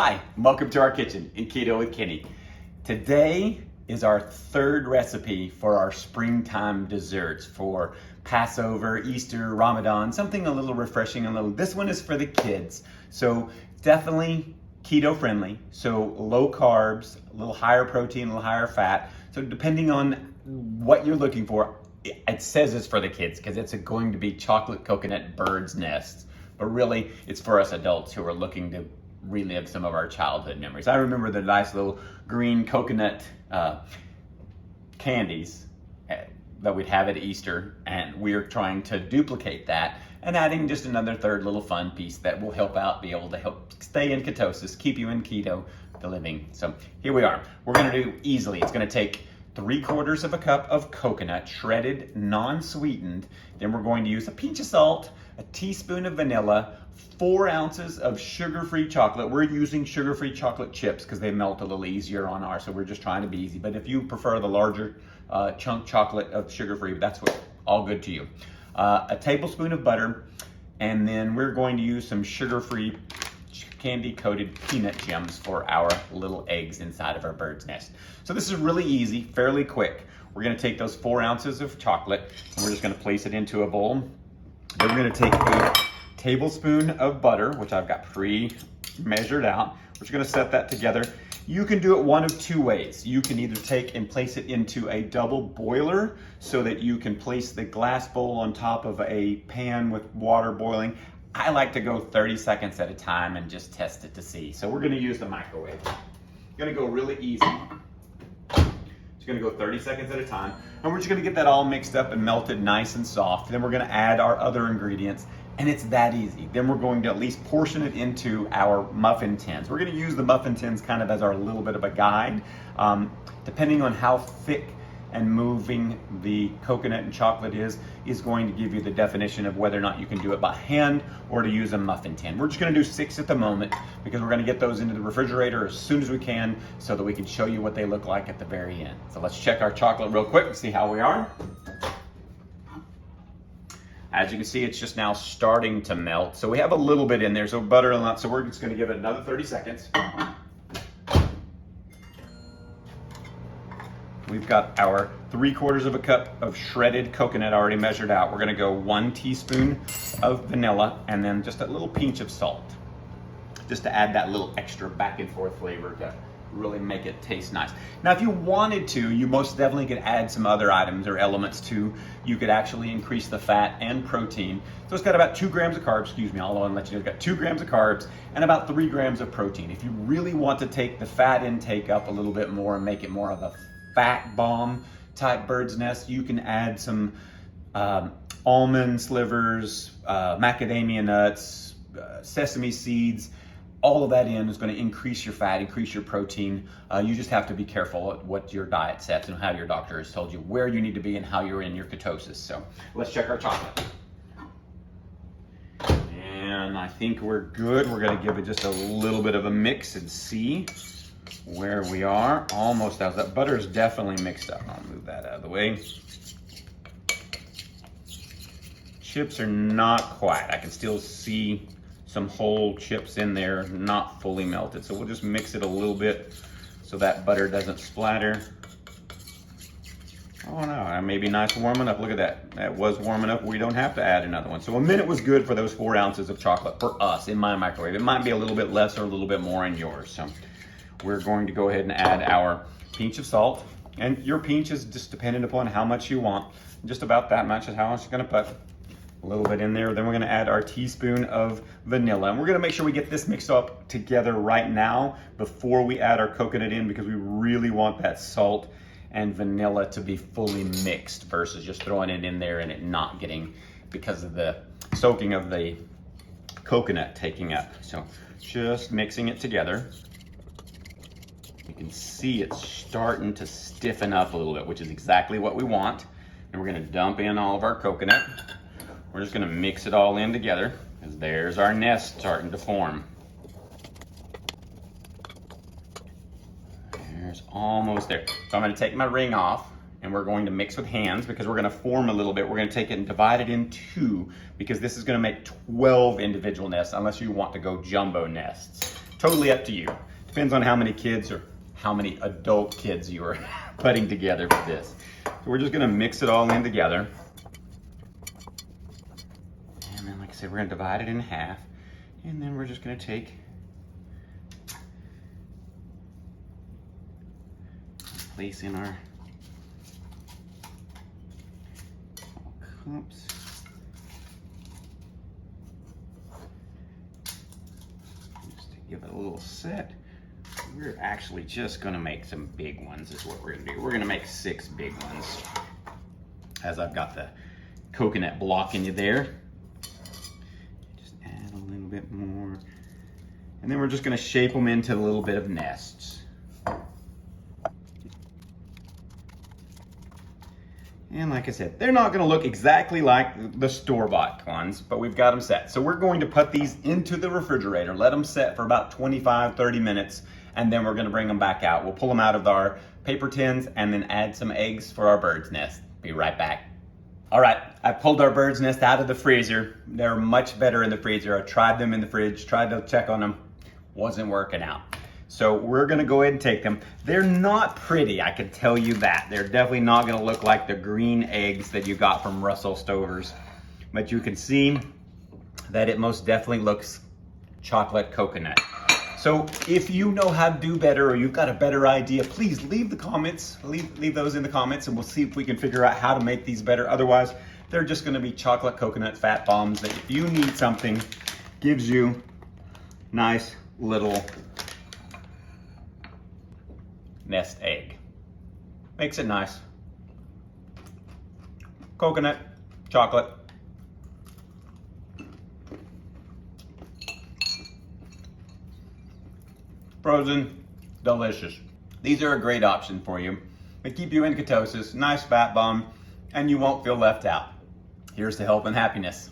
Hi, welcome to our kitchen in Keto with Kenny. Today is our third recipe for our springtime desserts for Passover, Easter, Ramadan, something a little refreshing, this one is for the kids. So definitely keto friendly, so low carbs, a little higher protein, a little higher fat. So depending on what you're looking for, it says it's for the kids because it's going to be chocolate coconut bird's nests, but really it's for us adults who are looking to relive some of our childhood memories. I remember the nice little green coconut candies that we'd have at Easter, and we're trying to duplicate that and adding just another third little fun piece that will help out, be able to help stay in ketosis, keep you in keto, the living. So here we are. We're gonna do easily. It's gonna take 3/4 of a cup of coconut, shredded, non-sweetened. Then we're going to use a pinch of salt, a teaspoon of vanilla, 4 ounces of sugar-free chocolate. We're using sugar-free chocolate chips because they melt a little easier on ours, so we're just trying to be easy. But if you prefer the larger chunk chocolate of sugar-free, that's what, all good to you. A tablespoon of butter, and then we're going to use some sugar-free candy-coated peanut gems for our little eggs inside of our bird's nest. So this is really easy, fairly quick. We're gonna take those 4 ounces of chocolate, and we're just gonna place it into a bowl. Then we're gonna take a tablespoon of butter, which I've got pre-measured out. We're just gonna set that together. You can do it one of two ways. You can either take and place it into a double boiler so that you can place the glass bowl on top of a pan with water boiling. I like to go 30 seconds at a time and just test it to see. So we're gonna use the microwave. Gonna go really easy. Just gonna go 30 seconds at a time. And we're just gonna get that all mixed up and melted nice and soft. Then we're gonna add our other ingredients, and it's that easy. Then we're going to at least portion it into our muffin tins. We're gonna use the muffin tins kind of as our little bit of a guide. Depending on how thick and moving the coconut and chocolate is going to give you the definition of whether or not you can do it by hand or to use a muffin tin. We're just gonna do 6 at the moment because we're gonna get those into the refrigerator as soon as we can so that we can show you what they look like at the very end. So let's check our chocolate real quick and see how we are. As you can see, it's just now starting to melt. So we have a little bit in there, so butter and that, so we're just gonna give it another 30 seconds. We've got our 3/4 of a cup of shredded coconut already measured out. We're gonna go 1 teaspoon of vanilla and then just a little pinch of salt, just to add that little extra back and forth flavor to really make it taste nice. Now, if you wanted to, you most definitely could add some other items or elements too. You could actually increase the fat and protein. So it's got about 2 grams of carbs, I'll let you know, it's got 2 grams of carbs and about 3 grams of protein. If you really want to take the fat intake up a little bit more and make it more of a fat bomb type bird's nest, you can add some almond slivers, macadamia nuts, sesame seeds. All of that in is going to increase your fat, increase your protein. You just have to be careful at what your diet sets and how your doctor has told you where you need to be and how you're in your ketosis. So let's check our chocolate. And I think we're good. We're going to give it just a little bit of a mix and see where we are. Almost out. That butter is definitely mixed up. I'll move that out of the way. Chips are not quite. I can still see some whole chips in there, not fully melted. So we'll just mix it a little bit so that butter doesn't splatter. Oh no, maybe nice warming up. Look at that. That was warm enough. We don't have to add another one. So a minute was good for those 4 ounces of chocolate for us in my microwave. It might be a little bit less or a little bit more in yours. So we're going to go ahead and add our pinch of salt. And your pinch is just dependent upon how much you want. Just about that much is how much you're gonna put. A little bit in there. Then we're gonna add our teaspoon of vanilla. And we're gonna make sure we get this mixed up together right now before we add our coconut in, because we really want that salt and vanilla to be fully mixed versus just throwing it in there and it not getting, because of the soaking of the coconut taking up. So just mixing it together. You can see it's starting to stiffen up a little bit, which is exactly what we want. And we're gonna dump in all of our coconut. We're just gonna mix it all in together, because there's our nest starting to form. There's almost there. So I'm gonna take my ring off and we're going to mix with hands because we're gonna form a little bit. We're gonna take it and divide it in two because this is gonna make 12 individual nests unless you want to go jumbo nests. Totally up to you. Depends on how many kids or how many adult kids you are putting together for this. So we're just gonna mix it all in together. And then, like I said, we're gonna divide it in half. And then we're just gonna take, place in our cups. Just to give it a little set. We're actually just gonna make some big ones is what we're gonna do. We're gonna make 6 big ones. As I've got the coconut blocking you there. Just add a little bit more. And then we're just gonna shape them into a little bit of nests. And like I said, they're not gonna look exactly like the store-bought ones, but we've got them set. So we're going to put these into the refrigerator, let them set for about 25, 30 minutes, and then we're gonna bring them back out. We'll pull them out of our paper tins and then add some eggs for our bird's nest. Be right back. All right, I pulled our bird's nest out of the freezer. They're much better in the freezer. I tried them in the fridge, tried to check on them, wasn't working out. So we're gonna go ahead and take them. They're not pretty, I can tell you that. They're definitely not gonna look like the green eggs that you got from Russell Stover's. But you can see that it most definitely looks chocolate coconut. So if you know how to do better or you've got a better idea, please leave the comments, leave those in the comments, and we'll see if we can figure out how to make these better. Otherwise, they're just gonna be chocolate coconut fat bombs that if you need something, gives you nice little nest egg. Makes it nice. Coconut, chocolate. Frozen, delicious. These are a great option for you. They keep you in ketosis, nice fat bomb, and you won't feel left out. Here's to health and happiness.